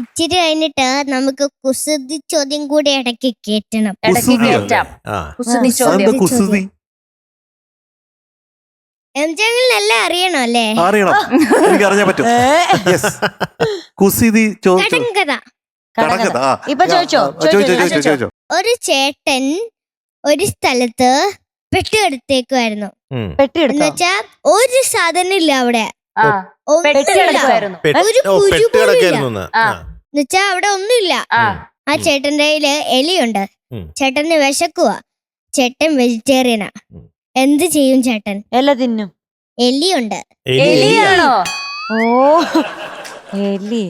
ഇച്ചിരി കഴിഞ്ഞിട്ട് നമുക്ക് കുസൃതി ചോദ്യം കൂടി ഇടയ്ക്ക് കേറ്റണം. ഇടയ്ക്ക് കേറ്റാം. കുസൃതി ചോദ്യം. കുസൃതി എല്ലാം അറിയണം അല്ലേ? അറിയണം, എനിക്ക് അറിഞ്ഞാൻ പറ്റും. Yes. കുസൃതി കടങ്കഥ. കടങ്കഥ. ഇപ്പൊ ചോദിച്ചോ. ഒരു ചേട്ടൻ ഒരു സ്ഥലത്ത് പെട്ടിയെടുത്തേക്കുമായിരുന്നു. എന്നുവെച്ചാ ഒരു സാധനം ഇല്ല അവിടെ. എന്നുവെച്ചാ അവിടെ ഒന്നുമില്ല. ആ ചേട്ടന്റെ കയ്യില് എലിയുണ്ട്. ചേട്ടന് വിശക്കുവാ. ചേട്ടൻ വെജിറ്റേറിയനാ. എന്ത് ചെയ്യും ചേട്ടൻ? എല്ലാം തിന്നും. എലിയുണ്ട്. എലിയാണോ? ഓ എലി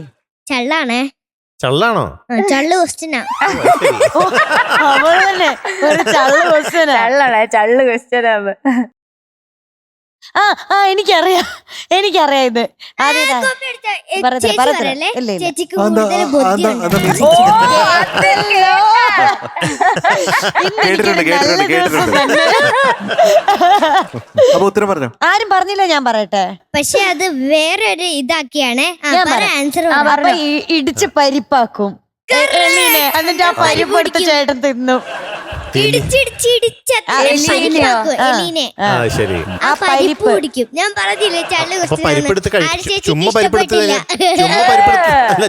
ചള്ളാണേ. ചള്ളാണോ? ചള്ളു ക്വസ്റ്റ്യനാ. അവള് തന്നെ ഒരു ചള്ളു ക്വസ്റ്റ്യനാ. ചള്ളു ക്വസ്റ്റ്യനാണ്. എനിക്കറിയാം ഇത്. ചേച്ചിക്ക് കൂടുതൽ ബുദ്ധിയുണ്ട്. അപ്പൊ ഉത്തരം പറഞ്ഞോ? ആരും പറഞ്ഞില്ല, ഞാൻ പറയട്ടെ. പക്ഷെ അത് വേറൊരു ഇതാക്കിയാണ് ആൻസർ. ഇടിച്ച് പരിപ്പാക്കും എന്നിട്ട് ആ പരിപ്പ് എടുത്ത് ചേട്ടൻ തിന്നു. ആ പരിപ്പ് കുടിക്കും. ഞാൻ പറഞ്ഞില്ലേ ചള്ളു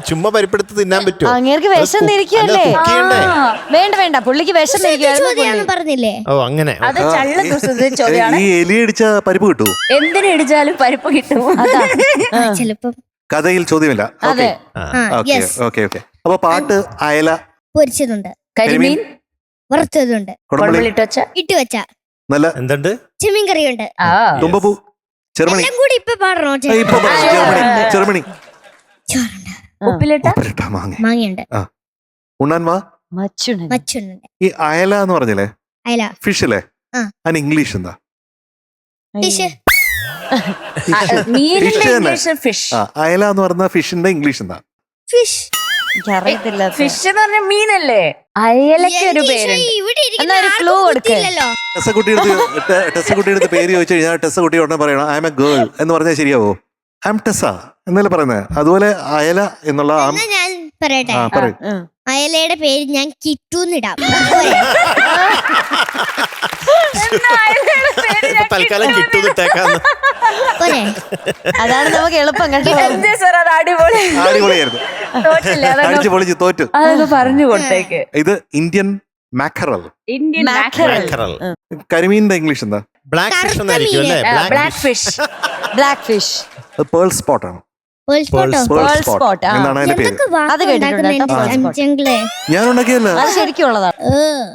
ചുമ്മാ പരിപ്പെടുത്ത് തിന്നാൻ പറ്റുമോ? അങ്ങേർക്ക് വിഷം തിരിക്കല്ലേ? വേണ്ട, പുള്ളിക്ക് വിഷം തിരിക്കുവായിരുന്നു പറഞ്ഞില്ലേ? ഓ അങ്ങനെ. അത് ചള്ളു കുസൃതി ചോദ്യമാണ്. ഈ എലി അടിച്ച പരിപ്പ് കിട്ടൂ? എന്തിനു ഇടിച്ചാലും പരിപ്പ് കിട്ടും. ചിലപ്പോ കഥയിൽ ചോദ്യമില്ല. അതെ. അപ്പൊ പാട്ട് അയല പൊരിച്ചതുണ്ട്, കരിമീൻ വറുത്തതുണ്ട്, ഇട്ട് വെച്ച നല്ല എന്തുണ്ട്, ചെമ്മീൻ കറിയുണ്ട്, തുമ്പപ്പൂ, ചെറുമണി. എല്ലാം കൂടി ഇപ്പൊ പാടണോ? ചെറുമണി, ഉപ്പിലിട്ട മാങ്ങയുണ്ട്, ഉണ്ണാൻ വാ, മച്ചുണ്ട്. ഈ അയല എന്ന് പറഞ്ഞില്ലേ, അയല ഫിഷ് അല്ലേ? അതിന് ഇംഗ്ലീഷ് എന്താ? ഫിഷ്. ഫിഷ്. അയല എന്ന് പറഞ്ഞ ഫിഷിന്റെ ഇംഗ്ലീഷ് എന്താ? ഫിഷ്. ഫിഷ് എന്ന് പറഞ്ഞ മീനല്ലേ? അയലക്ക് ഒരു പേരുണ്ട്. ടെസ്സക്കുട്ടിയുടെ പേര് ചോദിച്ചു കഴിഞ്ഞാൽ ടെസ്സക്കുട്ടി ഉടനെ പറയണം ഐ എം എ ഗേൾ എന്ന് പറഞ്ഞാൽ ശരിയാവോ? ഐ എം ടെസ്സ എന്നല്ലേ പറയുന്നത്? അതുപോലെ അയല എന്നുള്ള ഞാൻ പറയട്ടെ, അയലയുടെ പേര് ഞാൻ കിട്ടൂന്നിടാം. തൽക്കാലം കിട്ടൂന്നിട്ടേക്കാന്ന്. അതാണ് നമുക്ക് എളുപ്പം. അടിപൊളിയായിരുന്നു. അടിച്ചു പൊളിച്ച് തോറ്റു. അതൊക്കെ പറഞ്ഞു കൊടുത്തേക്ക്. ഇത് ഇന്ത്യൻ മാക്കറൽ. Indian mackerel. കരിമീനിന്റെ ഇംഗ്ലീഷ് എന്താ? ബ്ലാക്ക് ഫിഷ് എന്നായിരിക്കും അല്ലേ? Black fish. Black fish. Pearl spot ആണ്. എന്താണ് അതിന്റെ പേര്? അത് കേട്ടിട്ടുണ്ട്. ഞാൻ ഉണ്ടാക്കിയല്ല, അത് ശരിക്കും ഉള്ളതാണ്.